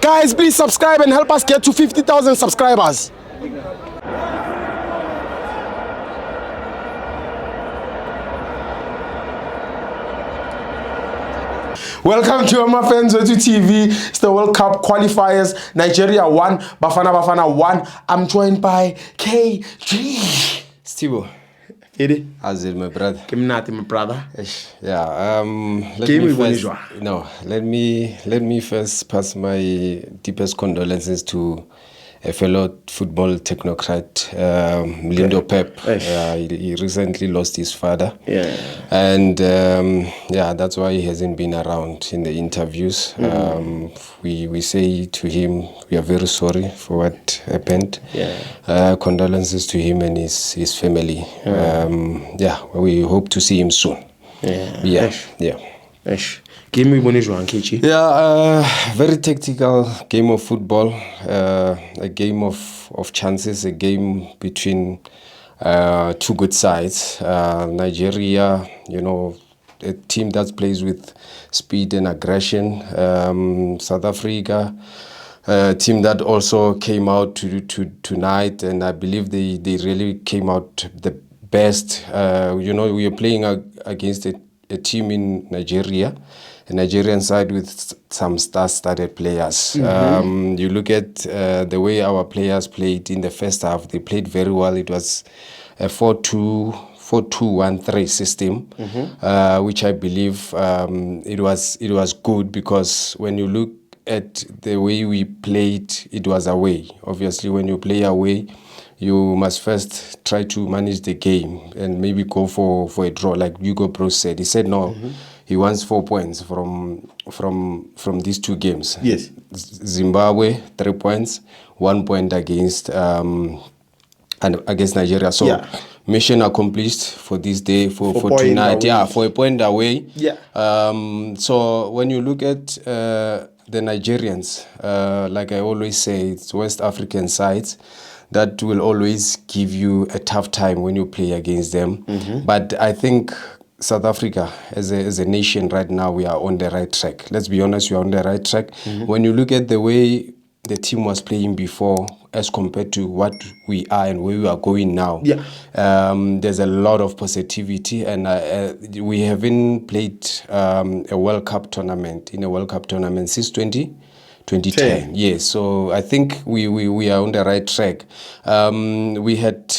Guys, please subscribe and help us get to 50,000 subscribers. Welcome to FANS Wethu TV. It's the World Cup qualifiers. Nigeria 1, Bafana 1. I'm joined by KG. Stibo. Eddie. How's it, my brother? Kimnati, my brother. Yeah. Let me first pass my deepest condolences to a fellow football technocrat, Lindo Pep. He recently lost his father. Yeah. And that's why he hasn't been around in the interviews. We say to him, we are very sorry for what happened. Yeah. Condolences to him and his family. We hope to see him soon. Yeah. Very tactical game of football, a game of chances, a game between two good sides. Nigeria, a team that plays with speed and aggression. South Africa, a team that also came out to tonight, and I believe they really came out the best. We are playing against a team in Nigeria, a Nigerian side with some star-studded players. You look at the way our players played in the first half. They played very well. It was a 4-2-1-3 system, which I believe it was good, because when you look at the way we played, it was away. Obviously, when you play away, you must first try to manage the game and maybe go for a draw, like Hugo Bros said. He said no, he wants 4 points from these two games. Yes. Zimbabwe 3 points, 1 point against Nigeria. So mission accomplished for this day, for tonight. Away. For a point away. So when you look at the Nigerians, like I always say, it's West African sides that will always give you a tough time when you play against them. But I think South Africa, as a nation right now, we are on the right track. Let's be honest, we are on the right track. When you look at the way the team was playing before as compared to what we are and where we are going now, there's a lot of positivity, and we haven't played a World Cup tournament since 2010. Yes, so I think we are on the right track. We had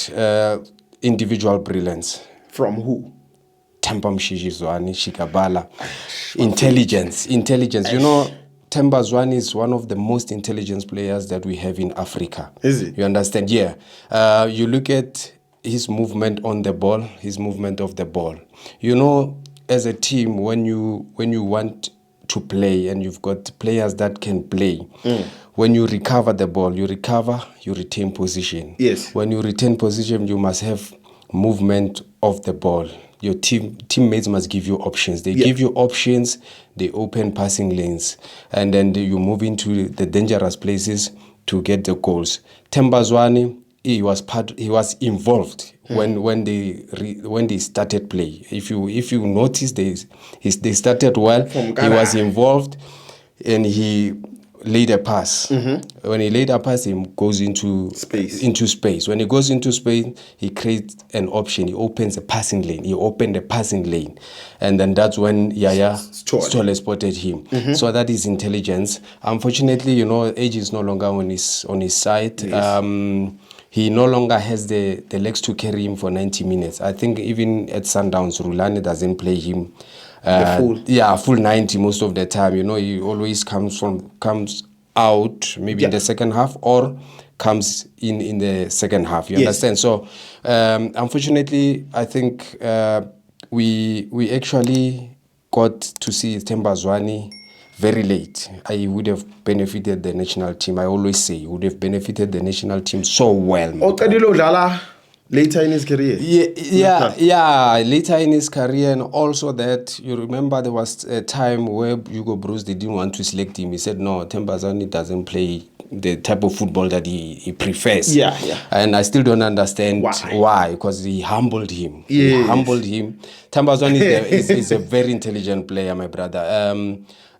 individual brilliance. From who? Temba Mshishizwane, Shikabala. Intelligence. Temba Zwane is one of the most intelligent players that we have in Africa. Is it? You understand? Yeah. You look at his movement on the ball, his movement of the ball. As a team, when you want to play and you've got players that can play, when you recover the ball, you retain position. Yes. When you retain position, you must have movement of the ball. Your teammates must give you options. They give you options, they open passing lanes, and then you move into the dangerous places to get the goals. Temba Zwane, he was involved when they started play. If you notice, they started well. He was involved, and he laid a pass. When he laid a pass, he goes into space. When he goes into space, he creates an option. He opens a passing lane. He opened the passing lane, and then that's when Yaya Stole spotted him. So that is intelligence. Unfortunately, age is no longer on his side. Yes. He no longer has the legs to carry him for 90 minutes. I think even at Sundowns, Rulani doesn't play him full 90 most of the time. He always comes out maybe in the second half, or comes in the second half. You understand? So unfortunately, I think we actually got to see Temba Zwane very late. I would have benefited the national team. I always say, would have benefited the national team so well. Later in his career? Later in his career. And also that, you remember there was a time where Hugo Bros, they didn't want to select him. He said, no, Temba Zwane doesn't play the type of football that he prefers. And I still don't understand why, because he humbled him. Temba Zwane is a very intelligent player, my brother.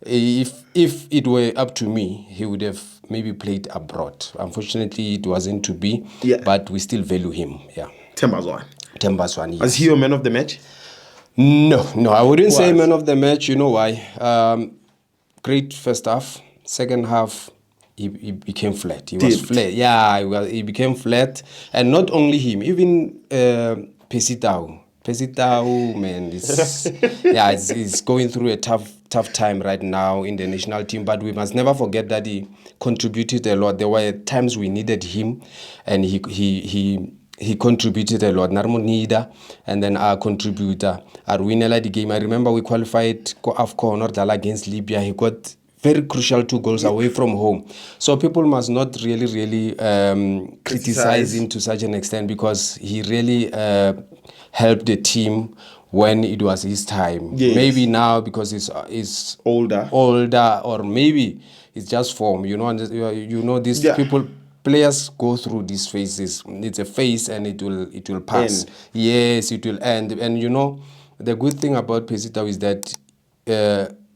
If it were up to me, he would have maybe played abroad. Unfortunately, it wasn't to be. Yeah. But we still value him. Yeah. Tembazwan. Tembazwan, yes. Was he your man of the match? No, I wouldn't say man of the match. You know why? Great first half. Second half, he became flat. He was flat. Yeah, he became flat. And not only him, even Pesitao. Pesitao, man, he's going through a tough time right now in the national team. But we must never forget that he contributed a lot. There were times we needed him, and he contributed a lot. Narmonida, and then our contributor, our winner the game. I remember we qualified AFCON or Dala against Libya. He got very crucial 2 goals away from home. So people must not really criticize him to such an extent, because he really helped the team when it was his time. Yes. Maybe now because he's older, or maybe it's just form. You know these people. Players go through these phases. It's a phase, and it will pass. Yes, it will end. And you know, the good thing about Pesitao is that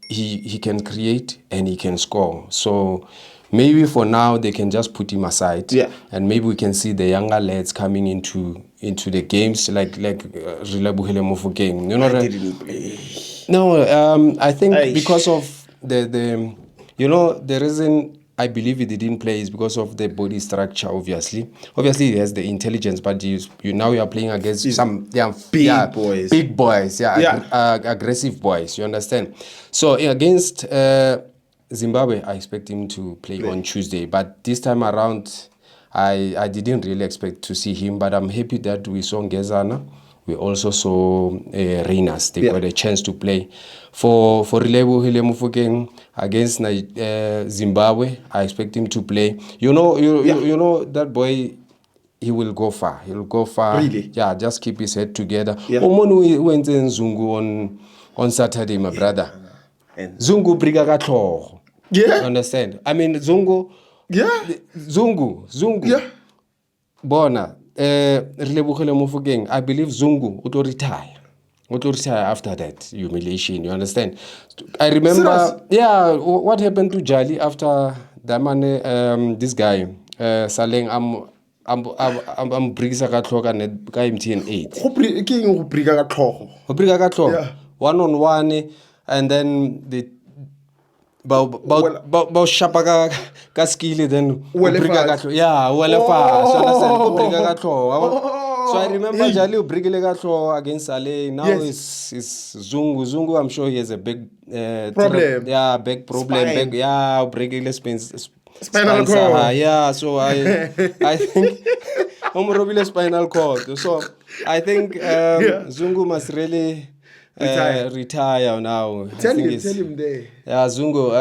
he can create and he can score. So maybe for now they can just put him aside. Yeah. And maybe we can see the younger lads coming into the games like Rilabuhile Mofokeng. You know, didn't play. No, I think because of the reason I believe he didn't play is because of the body structure. Obviously he has the intelligence, but you are playing against some big boys, aggressive boys. You understand? So against Zimbabwe, I expect him to play on Tuesday, but this time around, I didn't really expect to see him. But I'm happy that we saw Ngezana. We also saw Reynas. They got a chance to play. For Rilebuhile Mofokeng against Zimbabwe, I expect him to play. You know that boy, he will go far. He'll go far. Really? Yeah, just keep his head together. Omonu went in Zungu on Saturday, my brother. Zungu briga katlo. Yeah. You understand? I mean, Zungu. Yeah. Zungu. Yeah. Bona. Rilebuhile Mofokeng, I believe Zungu would retire. Would retire after that humiliation. You understand? I remember, what happened to Jali after Damane, this guy, Saleng, I'm brigisa ka tloka net ka MTN 8. Go briga ka tlogo. 1-on-1, and then the ba shapa ka skill, then briga ka tlogo. Yeah, well fast. So understand? Go briga ka tlogo. So I remember Jali brigile ka tlogo against Saleh. Now it's Zungu. Zungu, I'm sure he has a big problem. Big problem. Brigile spinal cord. Yeah, so I think Omorobile spinal cord. So I think Zungu must really retire now. Tell him there. Yeah, Zungu.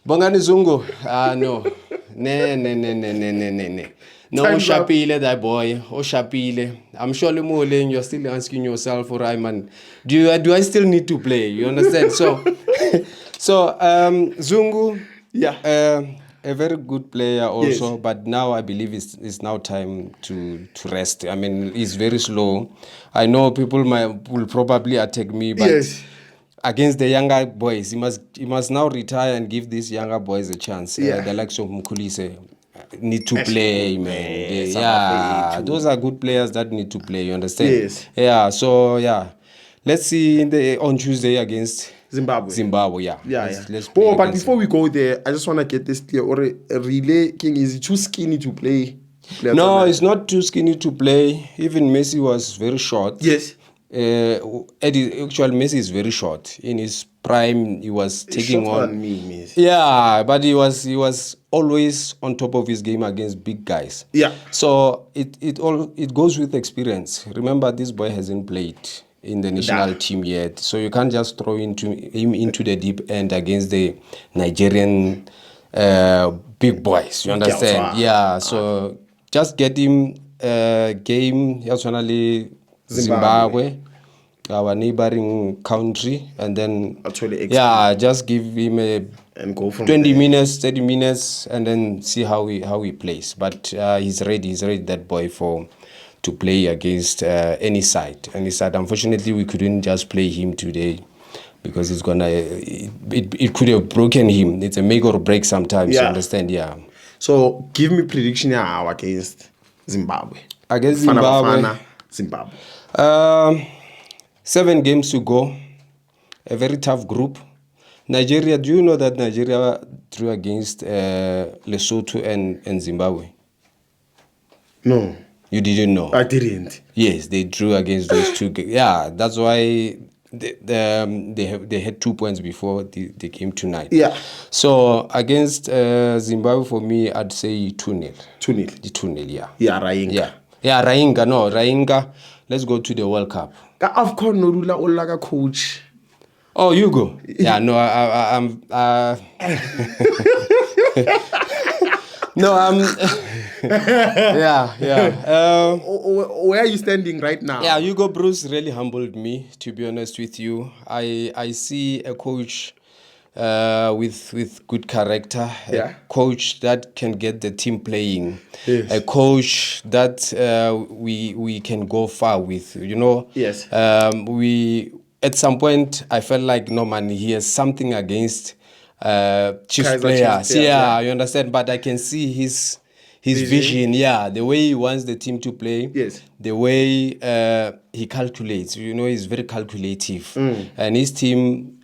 Bongani Zungu. No. Ne. No, Oshapile, that boy. Oshapile. I'm sure you're still asking yourself, Rayman, do I still need to play? You understand? So Zungu, a very good player also, but now I believe it's now time to rest. I mean, he's very slow. I know people will probably attack me, but against the younger boys, he must now retire and give these younger boys a chance. The likes of Mkhulise need to play, man. Those are good players that need to play. You understand? Yes. Yeah. So let's see on Tuesday against Zimbabwe. Let's play. But before we go there, I just want to get this clear. Or Relay King, is too skinny to play? No, it's not too skinny to play. Even Messi was very short. Yes. Actually, Messi is very short. In his prime, he was taking on me, Messi. Yeah, but he was always on top of his game against big guys. Yeah. So it goes with experience. Remember, this boy hasn't played in the national team yet, so you can't just throw him into the deep end against the Nigerian big boys. You understand? Yeah. So just get him game. Personally, Zimbabwe, our neighboring country, and then just give him and go from 20 minutes, 30 minutes, and then see how he plays. But he's ready, that boy, to play against any side. Unfortunately, we couldn't just play him today, because it's gonna it could have broken him. It's a make or break sometimes. You understand? Yeah. So give me prediction now against Zimbabwe. Against Zimbabwe. Zimbabwe. 7 games to go. A very tough group. Nigeria. Do you know that Nigeria drew against Lesotho and Zimbabwe? No. You didn't know? I didn't. Yes, they drew against those two. Yeah, that's why they had 2 points before they came tonight. Yeah. So against Zimbabwe, for me, I'd say 2-0. 2-0. 2-0, yeah. Yeah, Rainga. Yeah, Rainga. No, Rainga. Let's go to the World Cup. Of course, Norula Olaga coach. Oh, you go. Yeah, no, I'm. No, I'm. Yeah. Where are you standing right now? Yeah, Hugo Bruce really humbled me, to be honest with you. I see a coach with good character, a coach that can get the team playing, a coach that we can go far with, you know. Yes. At some point, I felt like, no, man, he has something against Chiefs players. Yeah, you understand? But I can see his vision, the way he wants the team to play, the way he calculates. You know, he's very calculative. And his team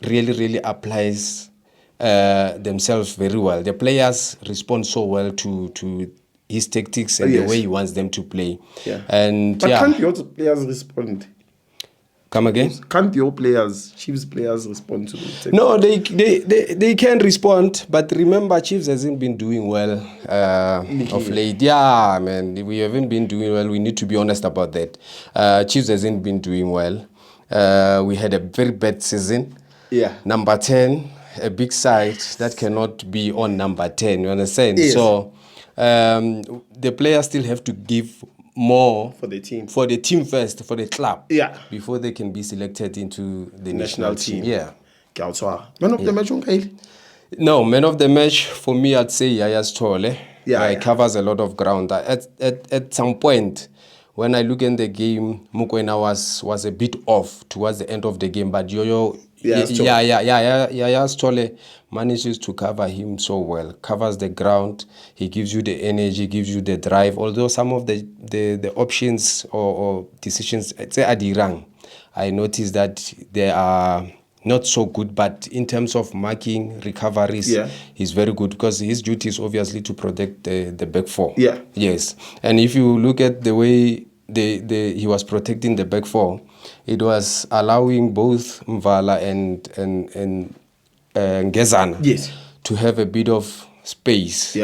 really applies themselves very well. The players respond so well to his tactics and the way he wants them to play. Yeah. And but can't your players respond? Come again? Can't your players, Chiefs players, respond to the tactics? No, they can respond, but remember, Chiefs hasn't been doing well of late. Yeah, man, we haven't been doing well. We need to be honest about that. Chiefs hasn't been doing well. We had a very bad season. Yeah. Number 10, a big side that cannot be on number 10. You understand? Yes. So the players still have to give more for the team first, for the club, before they can be selected into the national team. Yeah. Man of the match, No, man of the match for me, I'd say Yaya Stole. He covers a lot of ground. At some point, when I look in the game, Mukwena was a bit off towards the end of the game, but Yaya Stole manages to cover him so well, covers the ground. He gives you the energy, gives you the drive. Although some of the options or decisions, I noticed that they are not so good, but in terms of marking, recoveries, he's very good because his duty is obviously to protect the back four. Yeah. Yes. And if you look at the way he was protecting the back four, it was allowing both Mvala and Ngezana to have a bit of space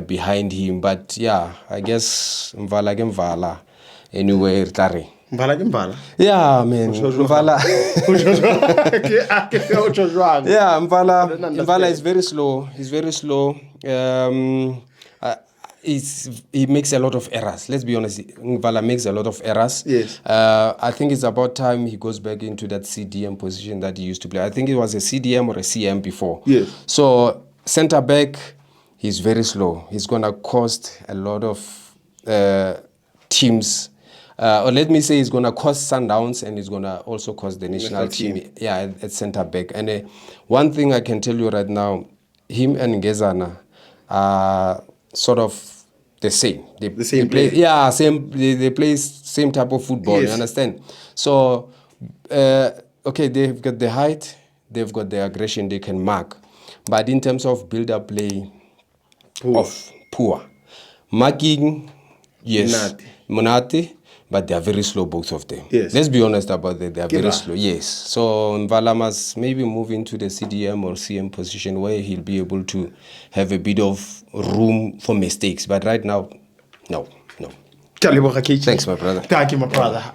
behind him. But I guess Mvala anyway, Mvala? Yeah, man. Mvala. Mvala is very slow. He's very slow. He makes a lot of errors. Let's be honest. Mvala makes a lot of errors. Yes. I think it's about time he goes back into that CDM position that he used to play. I think it was a CDM or a CM before. Yes. So center back, he's very slow. He's gonna cost a lot of teams. Or let me say he's going to cost Sundowns and he's going to also cost the national team. Yeah, at center back. And one thing I can tell you right now, him and Ngezana are sort of the same. They play. Yeah, same. They play same type of football. You understand? So, okay, they've got the height, they've got the aggression, they can mark. But in terms of build-up play, poor. Marking, yes, Monate. But they are very slow, both of them. Yes. Let's be honest about that. They are very slow. Yes. So Mvala must maybe move into the CDM or CM position where he'll be able to have a bit of room for mistakes. But right now, no. Thanks, my brother. Thank you, my brother.